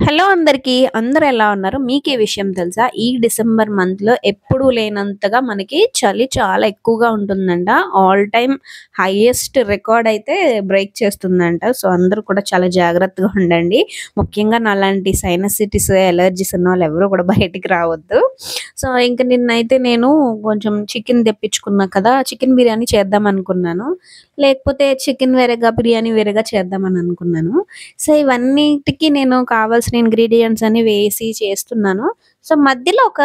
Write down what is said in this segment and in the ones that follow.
Hello అందరికీ. అందరూ ఎలా ఉన్నారు? మీకే విషయం తెలుసా? ఈ డిసెంబర్ మంత్‌లో ఎప్పుడూ లేనంతగా మనకి చలి చాలా ఎక్కువగా ఉంటుందంట. ఆల్ టైమ్ హైయెస్ట్ రికార్డ్ అయితే బ్రేక్ చేస్తుందంట. సో, అందరూ కూడా చాలా జాగ్రత్తగా ఉండండి. ముఖ్యంగా నాలాంటి సైనసిటిస్, అలర్జీస్ ఉన్నవాళ్ళు ఎవరు కూడా బయటికి రావద్దు. సో, ఇంక నిన్నైతే నేను కొంచెం చికెన్ తెప్పించుకున్నా కదా! చికెన్ బిర్యానీ చేద్దాం అనుకున్నాను. లేకపోతే చికెన్ వేరేగా, బిర్యానీ వేరేగా చేద్దామని అనుకున్నాను. సో, ఇవన్నిటికి నేను కావాల్సిన ఇంగ్రీడియెంట్స్ అన్ని వేసి చేస్తున్నాను. సో, మధ్యలో ఒక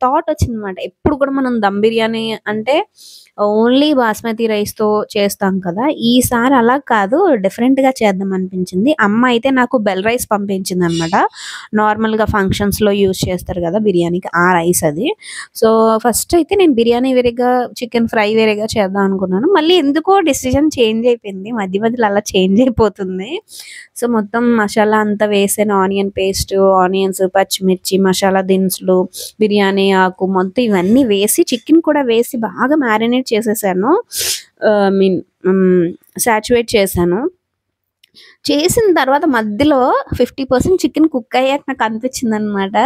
థాట్ వచ్చిందనమాట. ఎప్పుడు కూడా మనం దమ్ బిర్యానీ అంటే ఓన్లీ బాస్మతి రైస్‌తో చేస్తాం కదా! ఈసారి అలా కాదు, డిఫరెంట్‌గా చేద్దాం అనిపించింది. అమ్మ అయితే నాకు బెల్ రైస్ పంపించిందనమాట. నార్మల్‌గా ఫంక్షన్స్‌లో యూజ్ చేస్తారు కదా! బిర్యానీకి ఆ రైస్ అది. సో, ఫస్ట్ అయితే నేను బిర్యానీ వేరేగా, చికెన్ ఫ్రై వేరేగా చేద్దాం అనుకున్నాను. మళ్ళీ ఎందుకో డెసిషన్ చేంజ్ అయిపోయింది. మధ్య మధ్యలో అలా చేంజ్ అయిపోతుంది. సో, మొత్తం మసాలా అంతా వేసాను. ఆనియన్ పేస్టు, ఆనియన్స్, పచ్చిమిర్చి, మసాలా దినుసులు, బిర్యానీ ఆకు మొత్తం ఇవన్నీ వేసి, చికెన్ కూడా వేసి బాగా మ్యారినేట్ చేసేసాను. ఐ మీన్ సాచురేట్ చేశాను. చేసిన తర్వాత మధ్యలో 50% చికెన్ కుక్ అయ్యాక నాకు అనిపించిందనమాట.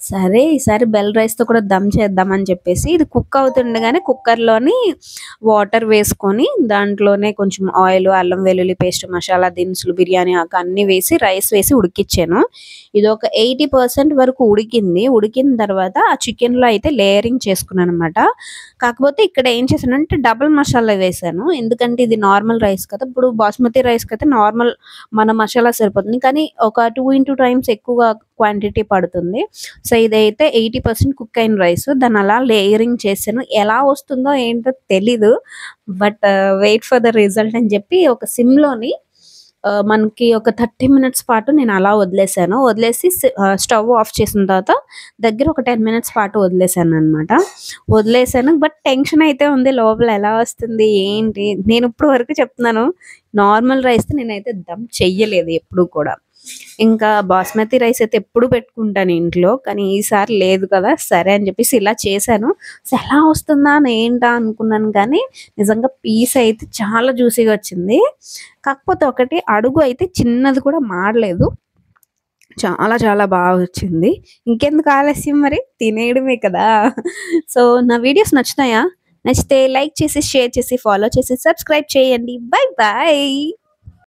సరే ఈసారి బెల్ రైస్‌తో కూడా దమ్ చేద్దామని చెప్పేసి ఇది కుక్ అవుతుండగానే కుక్కర్‌లోని వాటర్ వేసుకొని దాంట్లోనే కొంచెం ఆయిల్, అల్లం వెల్లుల్లి పేస్ట్, మసాలా దినుసులు, బిర్యానీ ఆకు అన్నీ వేసి రైస్ వేసి ఉడికిచ్చాను. ఇదొక 80% వరకు ఉడికింది. ఉడికిన తర్వాత ఆ చికెన్‌లో అయితే లేయరింగ్ చేసుకున్నాననమాట. కాకపోతే ఇక్కడ ఏం చేశానంటే డబుల్ మసాలా వేశాను. ఎందుకంటే ఇది నార్మల్ రైస్ కదా! ఇప్పుడు బాస్మతి రైస్‌కైతే నార్మల్ మన మసాలా సరిపోతుంది. కానీ ఒక 2 టైమ్స్ ఎక్కువగా క్వాంటిటీ పడుతుంది. సో, ఇదైతే 80% కుక్ అయిన రైస్. దాన్ని అలా లేయరింగ్ చేశాను. ఎలా వస్తుందో ఏంటో తెలీదు. But wait for the result అని చెప్పి ఒక సిమ్‌లోని మనకి ఒక 30 మినిట్స్ పాటు నేను అలా వదిలేసాను. వదిలేసి స్టవ్ ఆఫ్ చేసిన తర్వాత దగ్గర ఒక 10 మినిట్స్ పాటు వదిలేసాననమాట. వదిలేసాను. బట్ టెన్షన్ అయితే ఉంది లోపల ఎలా వస్తుంది? ఏంటి? నేను ఇప్పటి వరకు చెప్తున్నాను. నార్మల్ రైస్‌తో నేనైతే దమ్ చెయ్యలేదు ఎప్పుడు కూడా. ఇంకా బాస్మతి రైస్ అయితే ఎప్పుడు పెట్టుకుంటాను ఇంట్లో. కానీ ఈసారి లేదు కదా! సరే అని చెప్పేసి ఇలా చేశాను. సో, ఎలా వస్తుందా? ఏంటా? అనుకున్నాను కానీ నిజంగా పీస్ అయితే చాలా జ్యూసీగా వచ్చింది. కాకపోతే ఒకటి అడుగు అయితే చిన్నది కూడా మాడలేదు. చాలా చాలా బాగా వచ్చింది. ఇంకెందుకు ఆలస్యం మరి తినేయడమే కదా! సో, నా వీడియోస్ నచ్చుతాయా? నచ్చితే లైక్ చేసి, షేర్ చేసి, ఫాలో చేసి, సబ్స్క్రైబ్ చేయండి. బై.